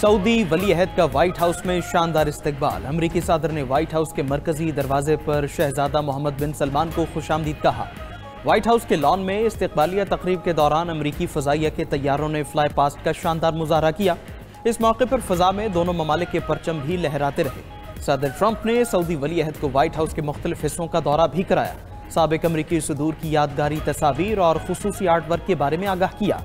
Saudi वली अहद का white house में शानदार इस्तकबाल। अमरीकी सदर ने व्हाइट हाउस के मरकजी दरवाजे पर शहजादा मोहम्मद बिन सलमान को खुशामदीद कहा। व्हाइट हाउस के लॉन में इस्तकबालिया तकरीब के दौरान अमरीकी फजाइया के तैयारों ने फ्लाई पास्ट का शानदार मुजाहरा किया। इस मौके पर फजा में दोनों ममालिक के परचम भी लहराते रहे। सदर ट्रंप ने सऊदी वली अहद को व्हाइट हाउस के मुख्तलिफ हिस्सों का दौरा भी कराया। साबिक अमरीकी सदूर की यादगारी तस्वीर और खुसूसी आर्ट वर्क के बारे में आगाह किया।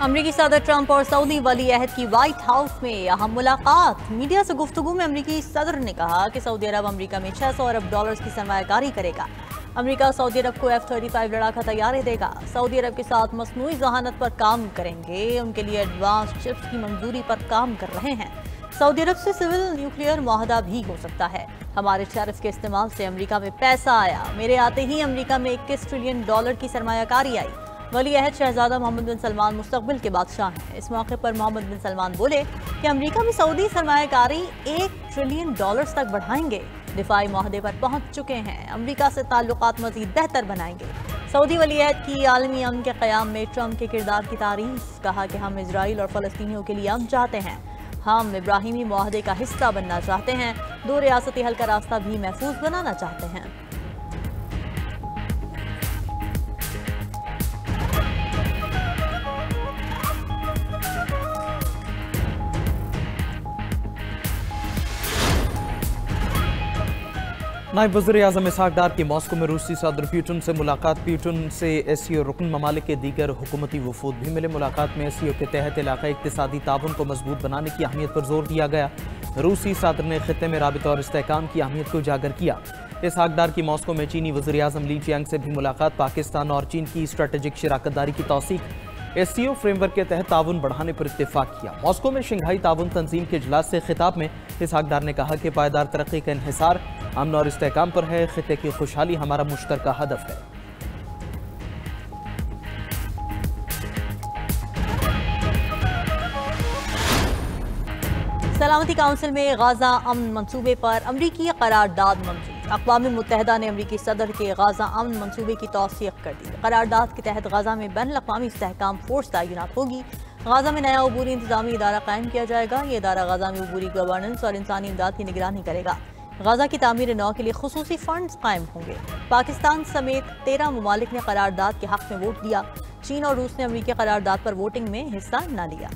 अमरीकी सदर ट्रंप और सऊदी वली अहद की व्हाइट हाउस में अहम मुलाकात। मीडिया से गुफ्तगू में अमरीकी सदर ने कहा कि सऊदी अरब अमरीका में 600 अरब डॉलर्स की सरमायाकारी करेगा। अमरीका सऊदी अरब को F-35 लड़ाका तैयारे देगा। सऊदी अरब के साथ मसनूई जहानत पर काम करेंगे। उनके लिए एडवांस चिप्स की मंजूरी पर काम कर रहे हैं। सऊदी अरब से सिविल न्यूक्लियर मुआहदा भी हो सकता है। हमारे टैरिफ के इस्तेमाल से अमरीका में पैसा आया। मेरे आते ही अमरीका में 21 ट्रिलियन डॉलर की सरमायाकारी आई। वली अहद शहजादा मोहम्मद बिन सलमान मुस्तकबिल के बादशाह हैं। इस मौके पर मोहम्मद बिन सलमान बोले कि अमेरिका में सऊदी सरमायाकारी 1 ट्रिलियन डॉलर्स तक बढ़ाएंगे। दिफाई मुआहदे पर पहुंच चुके हैं। अमेरिका से ताल्लुकात मजीद बेहतर बनाएंगे। सऊदी वली अहद की आलमी अमन के क़याम में ट्रंप के किरदार की तारीफ। कहा कि हम इजराइल और फ़लस्तीनियों के लिए अमन चाहते हैं। हम इब्राहिमी मुआहदे का हिस्सा बनना चाहते हैं। 2 रियासती हल का रास्ता भी महफूज बनाना चाहते हैं। नायब वज़ीर-ए-आज़म इसहाक डार की मॉस्को में रूसी सदर पुतिन से मुलाकात। पुतिन से एससीओ रुकन ममालिक के दीगर हुकूमती वफूद भी मिले। मुलाकात में एससीओ के तहत इलाक़ाई इक़्तिसादी ताउन को मजबूत बनाने की अहमियत पर जोर दिया गया। रूसी सदर ने खित्ते में राबिता और इस्तेहकाम की अहमियत को उजागर किया। इसहाक डार की मॉस्को में चीनी वज़ीर-ए-आज़म ली चियांग से भी मुलाकात। पाकिस्तान और चीन की स्ट्रेटेजिक शराकतदारी की तौसीक। एससीओ फ्रेमवर्क के तहत ताउन बढ़ाने पर इत्तेफाक किया। मॉस्को में शंघाई ताउन तंजीम के इजलास से खिताब में इसहाक डार ने कहा कि पायदार तरक्की का इन्हिसार अमन और इस्तेहकाम पर है। खित्ते की खुशहाली हमारा मुश्तरका हदफ है। सलामती काउंसिल में गाजा अमन मंसूबे पर अमरीकी करारदाद मंजूर। अक़वाम मुत्तहिदा ने अमरीकी सदर के गाजा अमन मंसूबे की तौसीक़ कर दी। करारदाद के तहत गाजा में बैनुल-अक़वामी इस्तेहकाम फोर्स तैनात होगी। गाजा में नया अबूरी इंतजामी इदारा कायम किया जाएगा। ये इदारा गाजा में अबूरी गवर्नेंस और इंसानी इमदाद की निगरानी करेगा। गाजा की तामीर नौ के लिए खुसूसी फंड्स कायम होंगे। पाकिस्तान समेत 13 ममालिक ने करारदाद के हक़ में वोट दिया। चीन और रूस ने अमरीकी करारदाद पर वोटिंग में हिस्सा न लिया।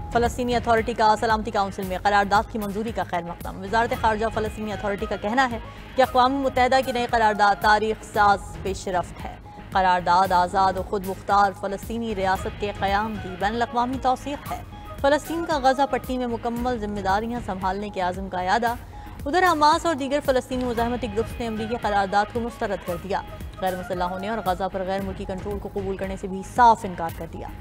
फ़लस्तीनी अथॉरिटी का सलामती काउंसिल में करारदाद की मंजूरी का खैर मकदम। वज़ारत ख़ारजा फ़लस्तीनी अथॉरिटी का कहना है कि अक़वाम मुत्तहिदा की नई करारदाद तारीख़ साज़ पेशरफ्त है। करारदाद आज़ाद और खुद मुख्तार फ़लस्तीनी रियासत के क़याम की बैनुल-अक़वामी तौसीक़ है। फ़लस्तीन का गज़ा पट्टी में मुकम्मल जिम्मेदारियाँ संभालने के आज़म का यादा। उधर हमास और दीगर फ़लस्तीनी मुज़ाहमती ग्रुप्स ने अमरीकी करारदाद को मुस्तरद कर दिया। गैर मुसल्लह होने और गज़ा पर गैर मुल्की कंट्रोल को कबूल करने से भी साफ इनकार कर दिया।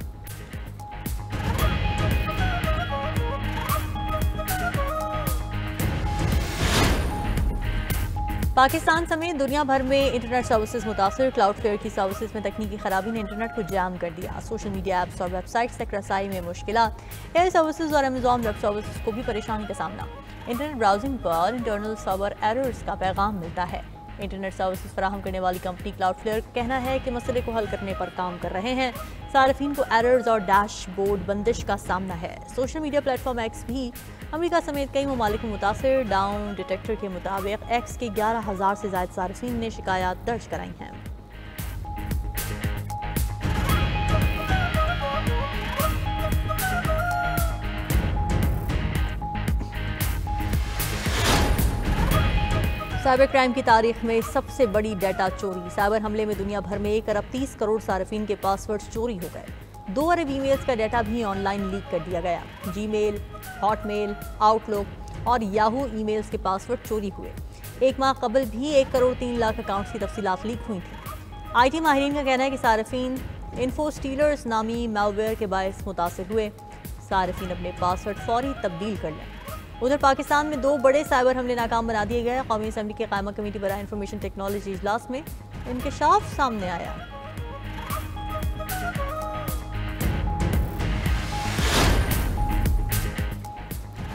पाकिस्तान समेत दुनिया भर में इंटरनेट सर्विसेज मुतासर। क्लाउडफ्लेयर की सर्विसेज में तकनीकी खराबी ने इंटरनेट को जाम कर दिया। सोशल मीडिया ऐप्स और वेबसाइट्स तक रसाई में मुश्किलात। एयर सर्विसेज और अमेज़ॉन वेब सर्विसेज को भी परेशानी का सामना। इंटरनेट ब्राउजिंग पर इंटरनल सर्वर एरर्स का पैगाम मिलता है। इंटरनेट सर्विसेज फराहम करने वाली कंपनी क्लाउडफ्लेयर का कहना है कि मसले को हल करने पर काम कर रहे हैं। सार्फिन को एरर्स और डैशबोर्ड बंदिश का सामना है। सोशल मीडिया प्लेटफॉर्म एक्स भी अमेरिका समेत कई ममालिक में मुतासिर। डाउन डिटेक्टर के मुताबिक एक्स के 11,000 से ज़ायद सार्फिन ने शिकायत दर्ज कराई हैं। साइबर क्राइम की तारीख में सबसे बड़ी डाटा चोरी। साइबर हमले में दुनिया भर में 1 अरब 30 करोड़ सार्फिन के पासवर्ड्स चोरी हो गए। 2 अरब ईमेल्स का डाटा भी ऑनलाइन लीक कर दिया गया। जीमेल, हॉटमेल, आउटलुक और याहू ईमेल्स के पासवर्ड चोरी हुए। 1 माह कबल भी 1 करोड़ 3 लाख अकाउंट्स की तफसीलात लीक हुई थी। IT माहिरीन का कहना है कि सार्फिन इन्फोस्टीलर्स नामी मैलवेयर के बायस मुतासिर हुए। सार्फिन अपने पासवर्ड फौरी तब्दील कर लें। उधर पाकिस्तान में 2 बड़े साइबर हमले नाकाम बना दिए गए। कौमी असम्बली के कायमा कमेटी बराए इंफॉर्मेशन टेक्नोलॉजी इजलास में इंकशाफ सामने आया।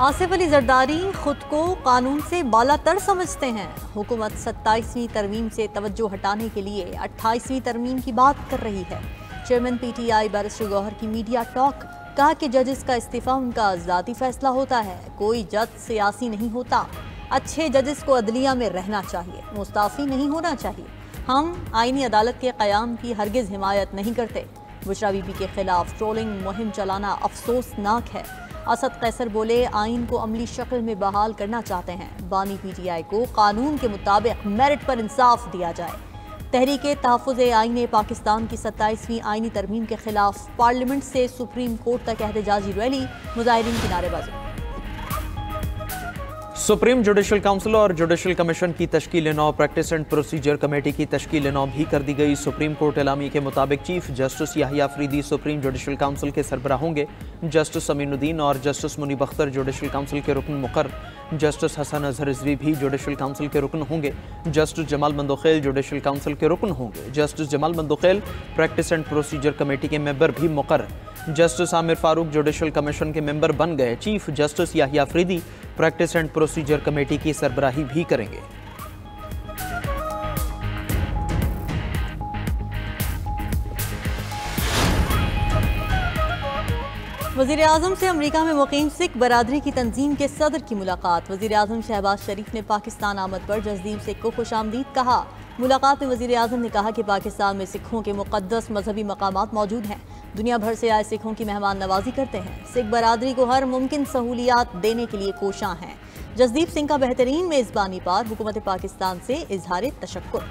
आसिफ अली जरदारी खुद को कानून से बालातर समझते हैं। हुकूमत 27वीं तरमीम से तवज्जो हटाने के लिए 28वीं तरमीम की बात कर रही है। चेयरमैन PTI बैरिस्टर गौहर की मीडिया टॉक, कहा कि जजेस का इस्तीफा उनका ज़ाती फैसला होता है, कोई जज सियासी नहीं होता। अच्छे जजेस को अदलिया में रहना चाहिए, मुस्ताफ़ी नहीं होना चाहिए। हम आईनी अदालत के क़याम की हरगिज़ हिमायत नहीं करते। बुशरा बीबी के खिलाफ ट्रोलिंग मुहिम चलाना अफसोसनाक है। असद कैसर बोले, आइन को अमली शक्ल में बहाल करना चाहते हैं। बानी PTI को कानून के मुताबिक मेरिट पर इंसाफ दिया जाए। तहरीके तहफ़्फ़ुज़ आईन पाकिस्तान की 27वीं आईनी तरमीम के खिलाफ पार्लियामेंट से सुप्रीम कोर्ट तक एहतजाजी रैली, मुजाहिरीन की नारेबाजी। सुप्रीम जुडिशल काउंसिल और जुडिशल कमीशन की तश्कील नौ, प्रैक्टिस एंड प्रोसीजर कमेटी की तश्कील नौ भी कर दी गई। सुप्रीम कोर्ट एलामी के मुताबिक chief justice Yahya Afridi supreme judicial council के सरबराह होंगे। जस्टिस अमीनुद्दीन और justice Munib Akhtar judicial council के रुकन मुकर्रर। जस्टिस हसन अजहर रिजवी भी जुडिशल काउंसिल के रुकन होंगे। Justice Jamal Mandokhail judicial council के रुकन होंगे। Justice Jamal Mandokhail practice and procedure committee के मेंबर भी मुकर्रर। Justice Amir Farooq judicial commission के मेंबर बन गए। Chief justice Yahya Afridi practice and procedure committee की सरबराही भी करेंगे। वज़ीर आज़म से अमरीका में मुकीम सिख बरादरी की तंजीम के सदर की मुलाकात। वज़ीर आज़म शहबाज शरीफ ने पाकिस्तान आमद पर जसदीप सिख को खुशामदीद कहा। मुलाकात में वज़ीर आज़म ने कहा कि पाकिस्तान में सिखों के मुक़द्दस मजहबी मकामात मौजूद हैं। दुनिया भर से आए सिखों की मेहमान नवाजी करते हैं। सिख बरादरी को हर मुमकिन सहूलियात देने के लिए कोशां हैं। जसदीप सिंह का बेहतरीन मेज़बानी पर हुकूमत पाकिस्तान से इजहार तशक्कुर।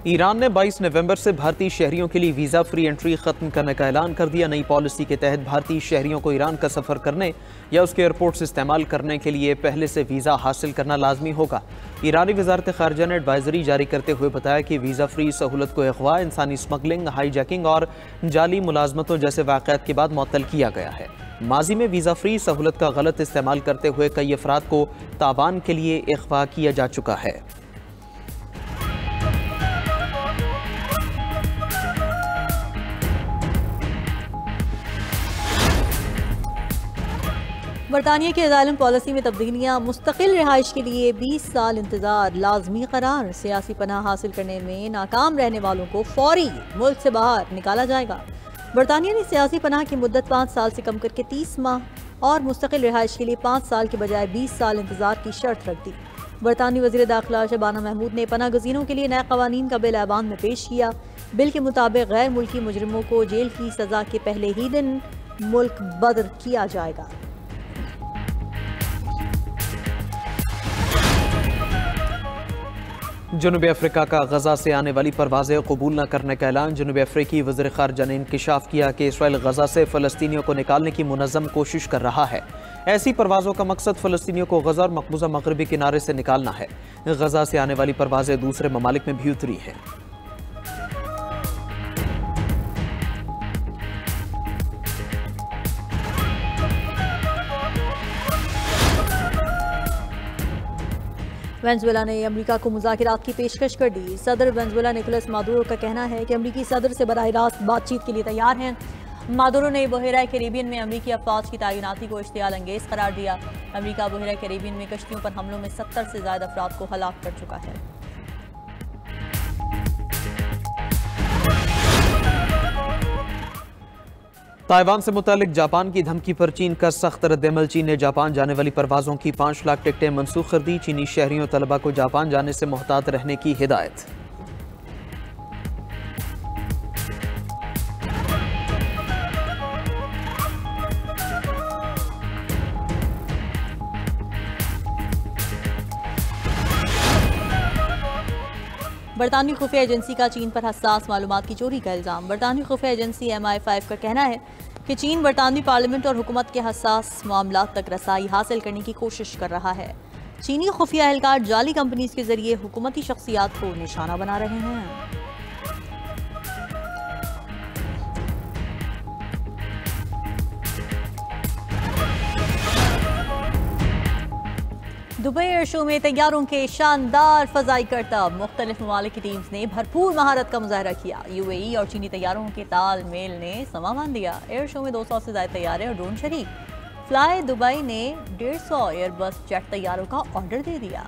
ईरान ने 22 नवंबर से भारतीय शहरियों के लिए वीज़ा फ्री एंट्री ख़त्म करने का ऐलान कर दिया। नई पॉलिसी के तहत भारतीय शहरियों को ईरान का सफ़र करने या उसके एयरपोर्ट्स इस्तेमाल करने के लिए पहले से वीज़ा हासिल करना लाजमी होगा। ईरानी वज़ारत ख़ारजा ने एडवाइजरी जारी करते हुए बताया कि वीज़ा फ्री सहूलत को अगवा, इंसानी स्मगलिंग, हाईजैकिंग और जाली मुलाजमतों जैसे वाक़यात के बाद मुअत्तल किया गया है। माजी में वीज़ा फ्री सहूलत का गलत इस्तेमाल करते हुए कई अफराद को तावान के लिए अगवा किया जा चुका है। बरतानिया की असाइलम पॉलिसी में तब्दीलियाँ, मुस्तकिल रिहाइश के लिए 20 साल इंतजार लाजमी करार। सियासी पनाह हासिल करने में नाकाम रहने वालों को फौरी मुल्क से बाहर निकाला जाएगा। बरतानिया ने सियासी पनाह की मुद्दत 5 साल से कम करके 30 माह और मुस्तकिल रिहाइश के लिए 5 साल के बजाय 20 साल इंतजार की शर्त रख दी। बरतानी वज़ीर दाखिला शबाना महमूद ने पनाह गज़ीनों के लिए नए क़वानीन का बिल ऐवान में पेश किया। बिल के मुताबिक गैर मुल्की मुजरिमों को जेल की सज़ा के पहले ही दिन मुल्क बदर किया जाएगा। जनूबी अफ्रीका का गजा से आने वाली परवाज़ें कबूल न करने का ऐलान। जनूबी अफ्रीकी वज़ीर ख़ारजा ने इंकिशाफ किया कि इसराइल गजा से फ़लस्तीनियों को निकालने की मुनज़्ज़म कोशिश कर रहा है। ऐसी परवाज़ों का मकसद फ़लस्तीनियों को गजा और मकबूजा मगरबी किनारे से निकालना है। गजा से आने वाली परवाज़ें दूसरे ममालिक में भी उतरी हैं। वेनेजुएला ने अमेरिका को मुज़ाकिरात की पेशकश कर दी। सदर वेनेजुएला निकोलस मादुरो का कहना है कि अमेरिकी सदर से बराह रास्त बातचीत के लिए तैयार हैं। मादुरो ने बहरा कैरिबियन में अमेरिकी अफवाज की तैनाती को इश्तियाल अंगेज करार दिया। अमेरिका बहरा कैरिबियन में कश्तियों पर हमलों में 70 से ज़्यादा अफराद को हलाक कर चुका है। ताइवान से मुतालिक जापान की धमकी पर चीन का सख्त रद्दअमल। चीन ने जापान जाने वाली परवाज़ों की 5 लाख टिकटें मनसूख कर दी। चीनी शहरियों तलबा को जापान जाने से मुहतात रहने की हिदायत। बरतानवी खुफिया एजेंसी का चीन पर हसास मालूमात की चोरी का इल्ज़ाम। बरतानवी खुफिया एजेंसी MI5 का कहना है कि चीन बरतानवी पार्लियामेंट और हुकूमत के हसास मामलात तक रसाई हासिल करने की कोशिश कर रहा है। चीनी खुफिया एहलकार जाली कंपनीज के जरिए हुकूमती शख्सियात को निशाना बना रहे हैं। दुबई एयर शो में तैयारों के शानदार फजाई करतब, मुख्तलिफ ममालिक की टीम्स ने भरपूर महारत का मुजाहरा किया। यूएई और चीनी तैयारों के तालमेल ने समा बांध दिया। एयर शो में 200 से ज्यादा तैयारे और ड्रोन शरीक। फ्लाई दुबई ने 150 एयरबस जेट तैयारों का ऑर्डर दे दिया।